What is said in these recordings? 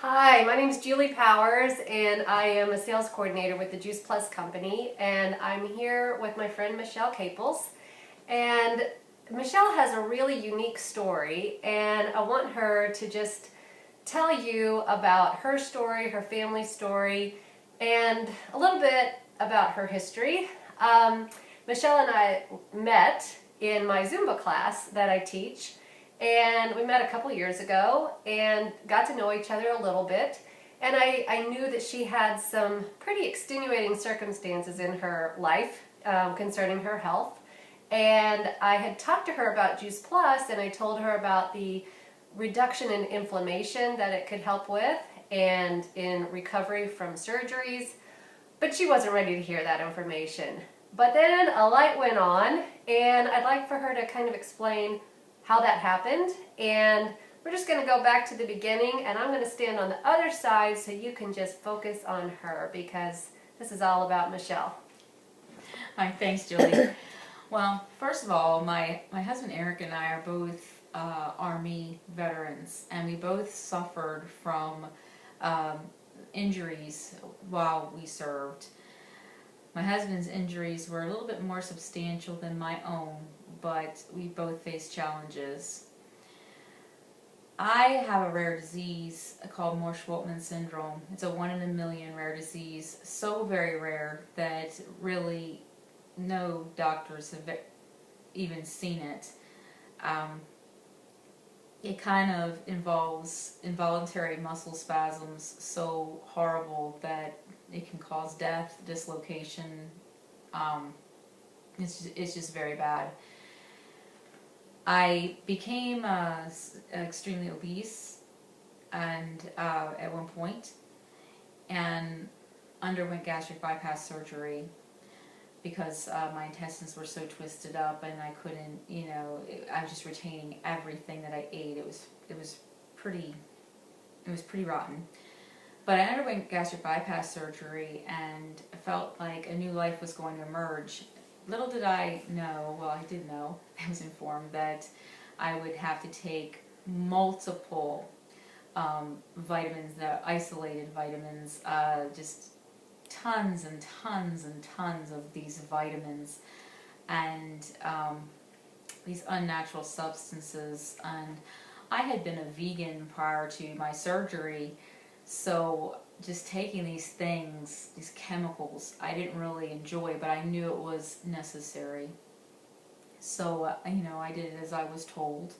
Hi, my name is Julie Powers and I am a sales coordinator with the Juice Plus company, and I'm here with my friend Michele Caples. And Michele has a really unique story, and I want her to just tell you about her story, her family story, and a little bit about her history. Michele and I met in my Zumba class that I teach, and we met a couple years ago and got to know each other a little bit. And I knew that she had some pretty extenuating circumstances in her life concerning her health. And I had talked to her about Juice Plus, and I told her about the reduction in inflammation that it could help with and in recovery from surgeries. But she wasn't ready to hear that information. But then a light went on, and I'd like for her to kind of explain how that happened. And we're just going to go back to the beginning, and I'm going to stand on the other side so you can just focus on her, because this is all about Michele. Hi, thanks, Julie. Well, first of all, my husband Eric and I are both Army veterans, and we both suffered from injuries while we served. My husband's injuries were a little bit more substantial than my own, but we both faced challenges. I have a rare disease called Morse-Schultman syndrome. It's a 1 in a million rare disease, so very rare that really no doctors have even seen it. It kind of involves involuntary muscle spasms so horrible that it can cause death, dislocation. It's just very bad. I became extremely obese and at one point, and underwent gastric bypass surgery because my intestines were so twisted up, and I couldn't, I was just retaining everything that I ate. It was pretty rotten. But I underwent gastric bypass surgery and felt like a new life was going to emerge. Little did I know, well, I did know, I was informed that I would have to take multiple vitamins, isolated vitamins, just tons and tons and tons of these vitamins and these unnatural substances. And I had been a vegan prior to my surgery, so just taking these things, these chemicals, I didn't really enjoy, but I knew it was necessary. So, I did it as I was told,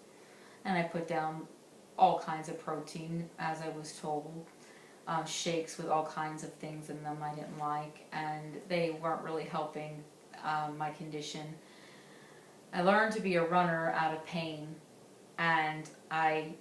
and I put down all kinds of protein as I was told. Shakes with all kinds of things in them I didn't like, and they weren't really helping my condition. I learned to be a runner out of pain, and I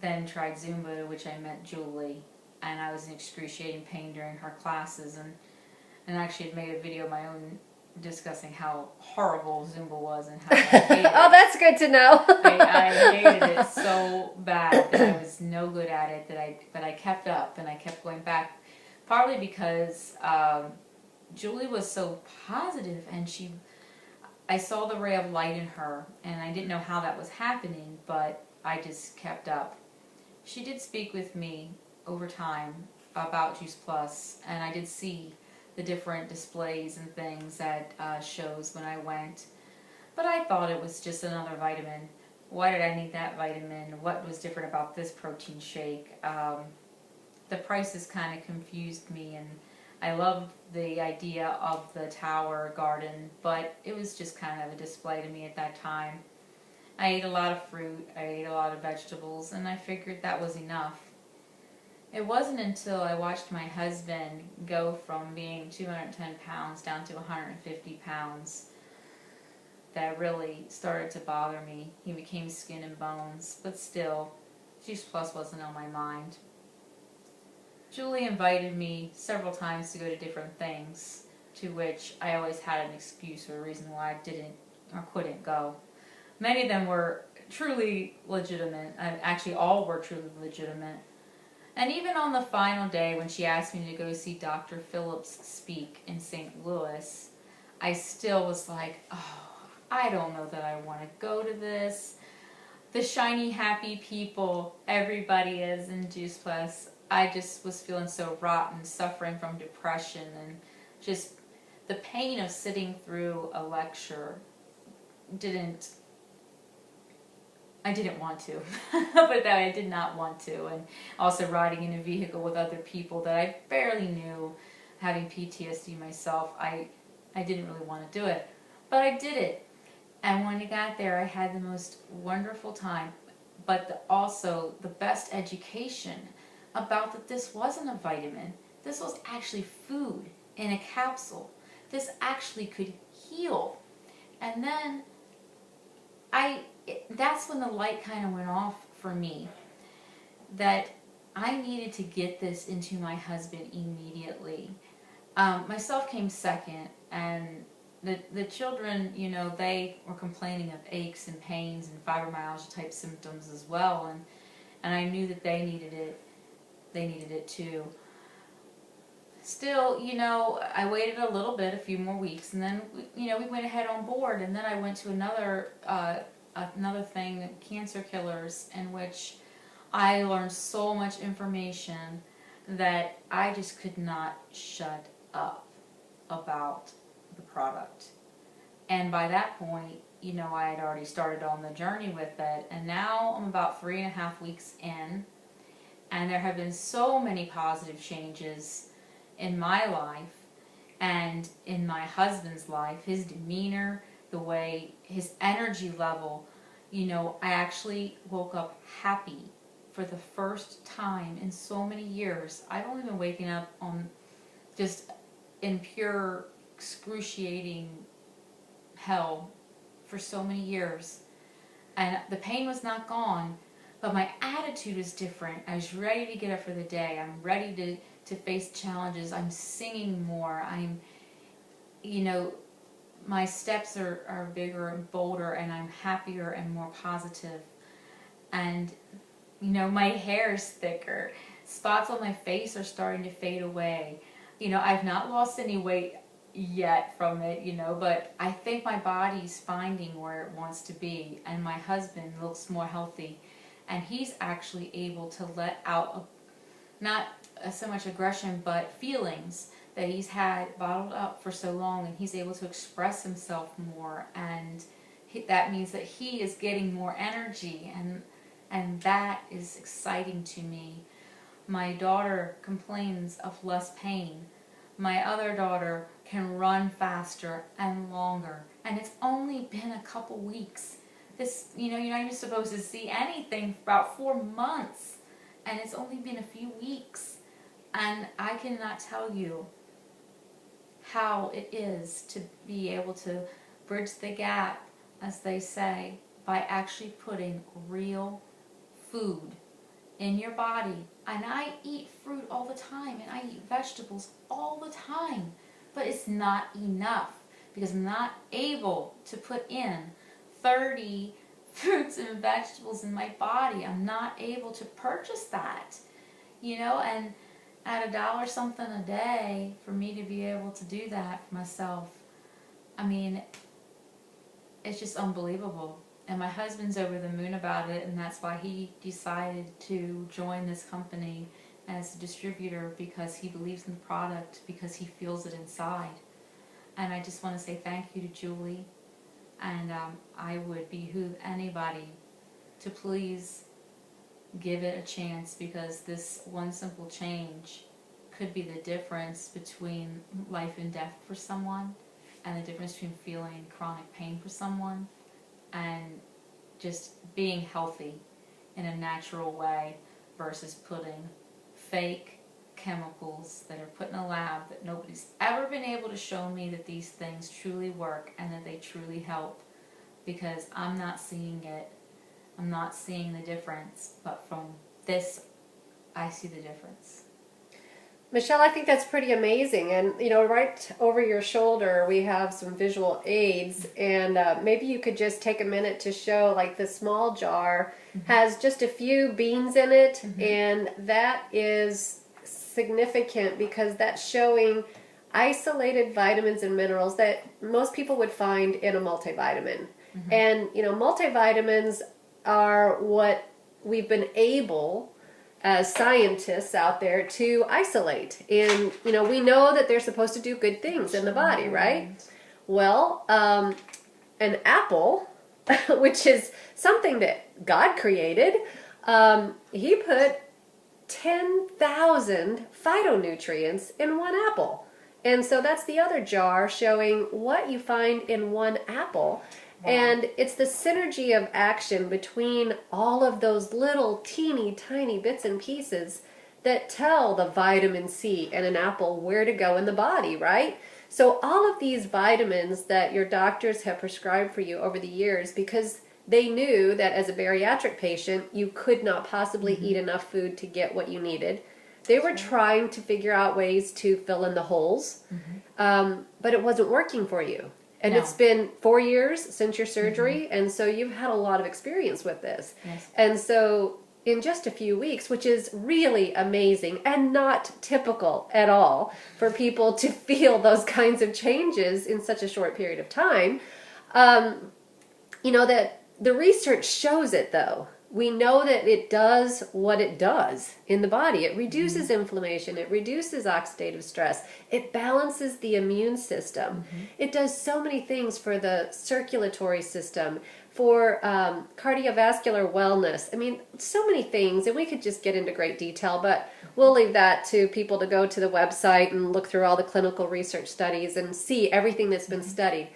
then tried Zumba, which I met Julie, and I was in excruciating pain during her classes, and actually had made a video of my own discussing how horrible Zumba was and how I hated it. Oh, that's good to know. I hated it so bad that I was no good at it, but I kept up and I kept going back, partly because Julie was so positive, and I saw the ray of light in her, and I didn't know how that was happening, but I just kept up. She did speak with me over time about Juice Plus, and I did see the different displays and things at shows when I went. But I thought it was just another vitamin. Why did I need that vitamin? What was different about this protein shake? The prices kind of confused me, and I loved the idea of the tower garden, but it was just kind of a display to me at that time. I ate a lot of fruit, I ate a lot of vegetables, and I figured that was enough. It wasn't until I watched my husband go from being 210 pounds down to 150 pounds that really started to bother me. He became skin and bones, but still, Juice Plus wasn't on my mind. Julie invited me several times to go to different things, to which I always had an excuse or a reason why I didn't or couldn't go. Many of them were truly legitimate, and actually all were truly legitimate. And even on the final day when she asked me to go see Dr. Phillips speak in St. Louis, I still was like, oh, I don't know that I want to go to this. The shiny, happy people everybody is in Juice Plus, I just was feeling so rotten, suffering from depression, and just the pain of sitting through a lecture didn't I didn't want to, but that I did not want to, and also riding in a vehicle with other people that I barely knew, having PTSD myself, I didn't really want to do it, but I did it, and when I got there, I had the most wonderful time, but also the best education about that this wasn't a vitamin, this was actually food in a capsule, this actually could heal, and then that's when the light kind of went off for me, that I needed to get this into my husband immediately. Myself came second, and the children, you know, they were complaining of aches and pains and fibromyalgia type symptoms as well, and I knew that they needed it too. Still, you know, I waited a little bit, a few more weeks, and then, you know, we went ahead on board, and then I went to another thing, Cancer Killers, in which I learned so much information that I just could not shut up about the product. And by that point, you know, I had already started on the journey with it, and now I'm about 3.5 weeks in, and there have been so many positive changes in my life and in my husband's life, his demeanor, the way his energy level, you know, I actually woke up happy for the first time in so many years. I've only been waking up on just in pure excruciating hell for so many years, and the pain was not gone, but my attitude is different. I was ready to get up for the day. I'm ready to face challenges. I'm singing more. I'm, you know, my steps are bigger and bolder, and I'm happier and more positive. And, you know, my hair is thicker. Spots on my face are starting to fade away. You know, I've not lost any weight yet from it, you know, but I think my body's finding where it wants to be, and my husband looks more healthy, and he's actually able to let out not so much aggression, but feelings that he's had bottled up for so long, and he's able to express himself more, and that means that he is getting more energy, and that is exciting to me. My daughter complains of less pain. My other daughter can run faster and longer, and it's only been a couple weeks. This, you know, you're not even supposed to see anything for about 4 months, and it's only been a few weeks, and I cannot tell you how it is to be able to bridge the gap, as they say, by actually putting real food in your body. And I eat fruit all the time, and I eat vegetables all the time, but it's not enough because I'm not able to put in 30 fruits and vegetables in my body. I'm not able to purchase that, you know, and at $1 something a day for me to be able to do that for myself, I mean, it's just unbelievable. And my husband's over the moon about it, and that's why he decided to join this company as a distributor, because he believes in the product, because he feels it inside. And I just want to say thank you to Julie, and I would behoove anybody to please give it a chance, because this one simple change could be the difference between life and death for someone, and the difference between feeling chronic pain for someone and just being healthy in a natural way versus putting fake chemicals that are put in a lab that nobody's ever been able to show me that these things truly work and that they truly help, because I'm not seeing it. I'm not seeing the difference, but from this I see the difference. Michele, I think that's pretty amazing. And, you know, right over your shoulder, we have some visual aids. And maybe you could just take a minute to show, like, the small jar has just a few beans in it. And that is significant because that's showing isolated vitamins and minerals that most people would find in a multivitamin. And, you know, multivitamins are what we've been able as scientists out there to isolate. And, we know that they're supposed to do good things in the body, right? Well, an apple, which is something that God created, he put 10,000 phytonutrients in one apple. And so that's the other jar showing what you find in one apple. Wow. And it's the synergy of action between all of those little teeny tiny bits and pieces that tell the vitamin C in an apple where to go in the body, right? So all of these vitamins that your doctors have prescribed for you over the years, because they knew that as a bariatric patient, you could not possibly eat enough food to get what you needed. They were trying to figure out ways to fill in the holes, but it wasn't working for you. And it's been 4 years since your surgery, and so you've had a lot of experience with this. Yes. And so in just a few weeks, which is really amazing and not typical at all for people to feel those kinds of changes in such a short period of time, that the research shows it, though. We know that it does what it does in the body. It reduces inflammation. It reduces oxidative stress. It balances the immune system. It does so many things for the circulatory system, for cardiovascular wellness. I mean, so many things, and we could just get into great detail, but we'll leave that to people to go to the website and look through all the clinical research studies and see everything that's been studied.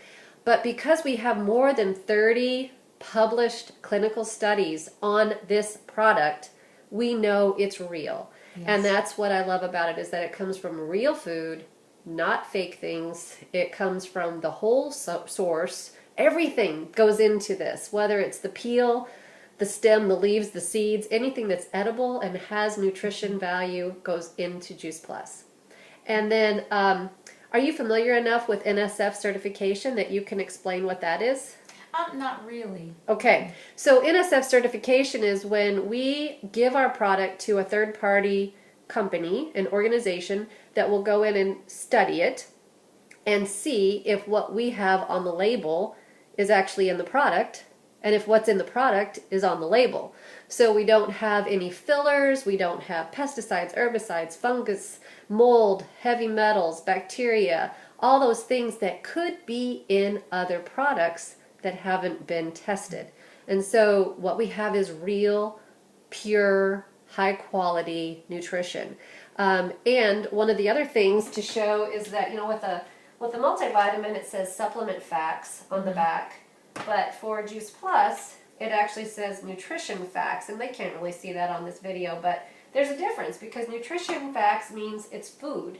But because we have more than 30 published clinical studies on this product, we know it's real. Yes. And that's what I love about it, is that it comes from real food, not fake things. It comes from the whole source. Everything goes into this, whether it's the peel, the stem, the leaves, the seeds, anything that's edible and has nutrition value goes into Juice Plus. And then, are you familiar enough with NSF certification that you can explain what that is? Not really. Okay, so NSF certification is when we give our product to a third-party company, an organization that will go in and study it and see if what we have on the label is actually in the product, and if what's in the product is on the label. So we don't have any fillers, we don't have pesticides, herbicides, fungus, mold, heavy metals, bacteria, all those things that could be in other products that haven't been tested. And so what we have is real, pure, high quality nutrition. And one of the other things to show is that, with the multivitamin, it says supplement facts on the back, but for Juice Plus, it actually says nutrition facts, and they can't really see that on this video, but there's a difference, because nutrition facts means it's food.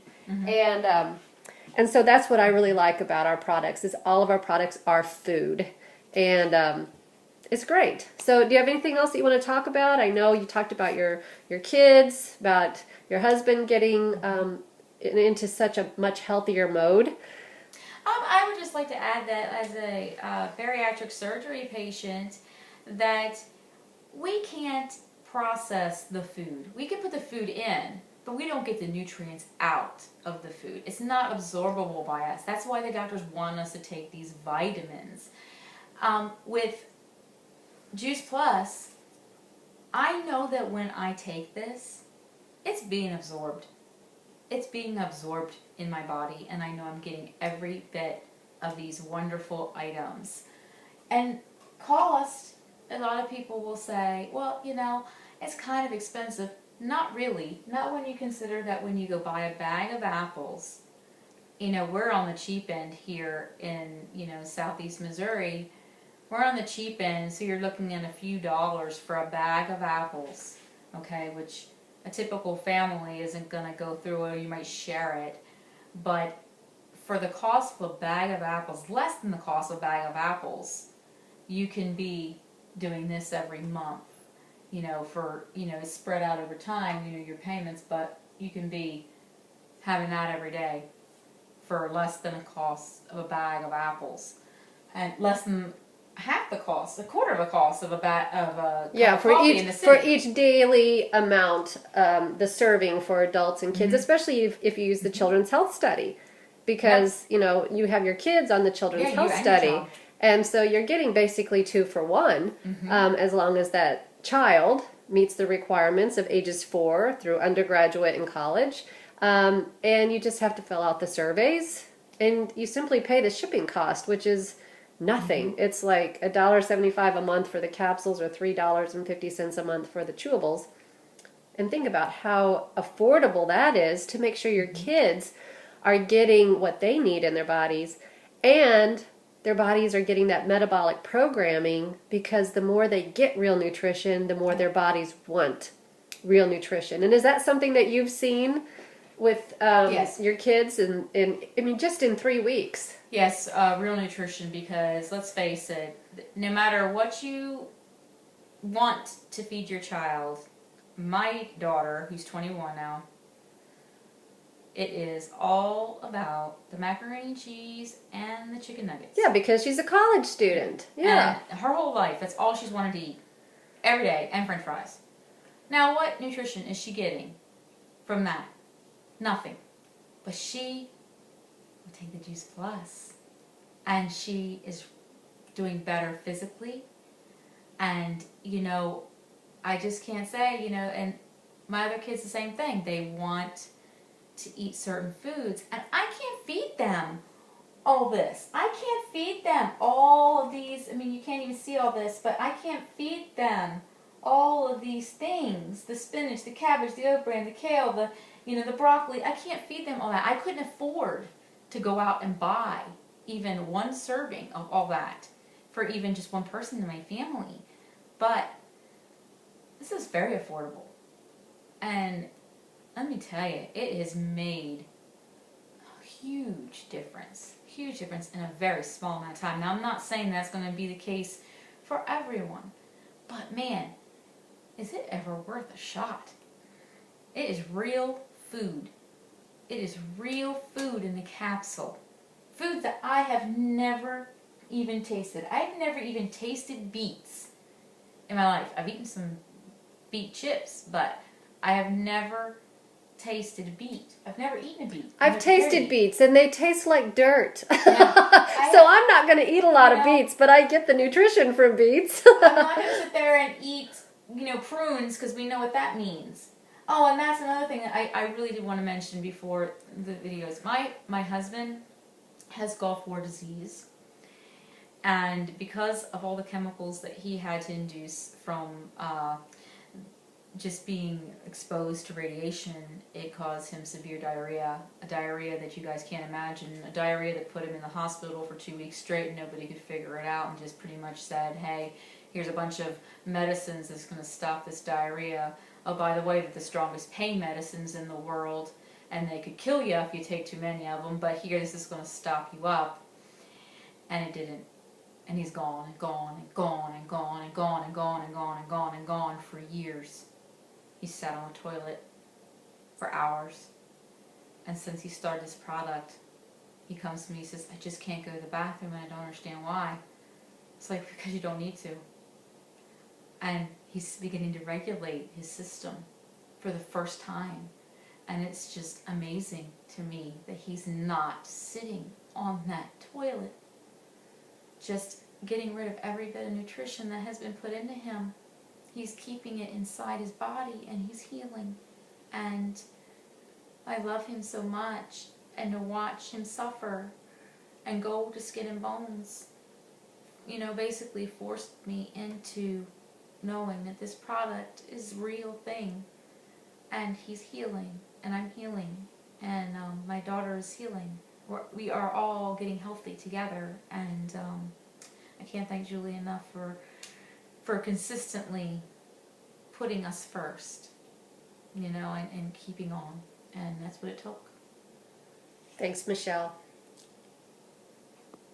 And so that's what I really like about our products, is all of our products are food. And it's great. So do you have anything else that you want to talk about? I know you talked about your kids, about your husband getting into such a much healthier mode. I would just like to add that as a bariatric surgery patient, that we can't process the food. We can put the food in, but we don't get the nutrients out of the food. It's not absorbable by us. That's why the doctors want us to take these vitamins. With Juice Plus, I know that when I take this, it's being absorbed. It's being absorbed in my body, and I know I'm getting every bit of these wonderful items. And cost, a lot of people will say, well, it's kind of expensive. Not really. Not when you consider that when you go buy a bag of apples, we're on the cheap end here in, southeast Missouri. We're on the cheap end, so you're looking at a few dollars for a bag of apples, okay, which a typical family isn't going to go through, or you might share it. But for the cost of a bag of apples, less than the cost of a bag of apples, you can be doing this every month, it's spread out over time, your payments, but you can be having that every day for less than the cost of a bag of apples, and less than half the cost, a quarter of the cost of a cup of coffee in the city. For each daily amount, the serving for adults and kids, especially if you use the Children's Health Study, because you have your kids on the Children's Health Study, and so you're getting basically 2 for 1, as long as that child meets the requirements of ages 4 through undergraduate and college. And you just have to fill out the surveys, and you simply pay the shipping cost, which is nothing. It's like $1.75 a month for the capsules or $3.50 a month for the chewables. And think about how affordable that is to make sure your kids are getting what they need in their bodies, and their bodies are getting that metabolic programming, because the more they get real nutrition, the more their bodies want real nutrition. And is that something that you've seen with Yes. your kids I mean, just in 3 weeks? Yes, real nutrition, because let's face it, no matter what you want to feed your child, my daughter, who's 21 now, it is all about the macaroni and cheese and the chicken nuggets. Yeah, because she's a college student. Yeah. And her whole life, that's all she's wanted to eat. Every day, and french fries. Now, what nutrition is she getting from that? Nothing. But she will take the Juice Plus, and she is doing better physically. And, you know, I just can't say, you know, and my other kids the same thing. They want to eat certain foods, and I can't feed them all this. I can't feed them all of these. I mean, you can't even see all this, but I can't feed them all of these things. The spinach, the cabbage, the oat bran, the kale, the broccoli. I can't feed them all that. I couldn't afford to go out and buy even one serving of all that for even just one person in my family. But this is very affordable. And let me tell you, it has made a huge difference in a very small amount of time. Now, I'm not saying that's going to be the case for everyone, but man, is it ever worth a shot? It is real food. It is real food in the capsule. Food that I have never even tasted. I've never even tasted beets in my life. I've eaten some beet chips, but I have never tasted beet. I've never eaten a beet. I've tasted beets, and they taste like dirt. Yeah. So I'm not going to eat a lot of beets, but I get the nutrition from beets. I'm not going to sit there and eat, prunes, because we know what that means. Oh, and that's another thing that I really did want to mention before the videos. My husband has Gulf War disease, and because of all the chemicals that he had to induce from just being exposed to radiation, it caused him severe diarrhea, a diarrhea that you guys can't imagine, a diarrhea that put him in the hospital for 2 weeks straight, and nobody could figure it out, and just pretty much said, hey, here's a bunch of medicines that's going to stop this diarrhea. Oh, by the way, they're the strongest pain medicines in the world, and they could kill you if you take too many of them, but here, this is going to stop you up. And it didn't. And he's gone and gone and gone and gone and gone and gone and gone and gone and gone for years. He sat on the toilet for hours. And since he started this product, he comes to me and says, I just can't go to the bathroom, and I don't understand why. It's like, because you don't need to. And he's beginning to regulate his system for the first time. And it's just amazing to me that he's not sitting on that toilet, just getting rid of every bit of nutrition that has been put into him. He's keeping it inside his body, and he's healing. And I love him so much, and to watch him suffer and go to skin and bones, basically forced me into knowing that this product is a real thing. And he's healing, and I'm healing, and my daughter is healing. We are all getting healthy together, and I can't thank Julie enough for consistently putting us first, and keeping on, and that's what it took. Thanks, Michelle.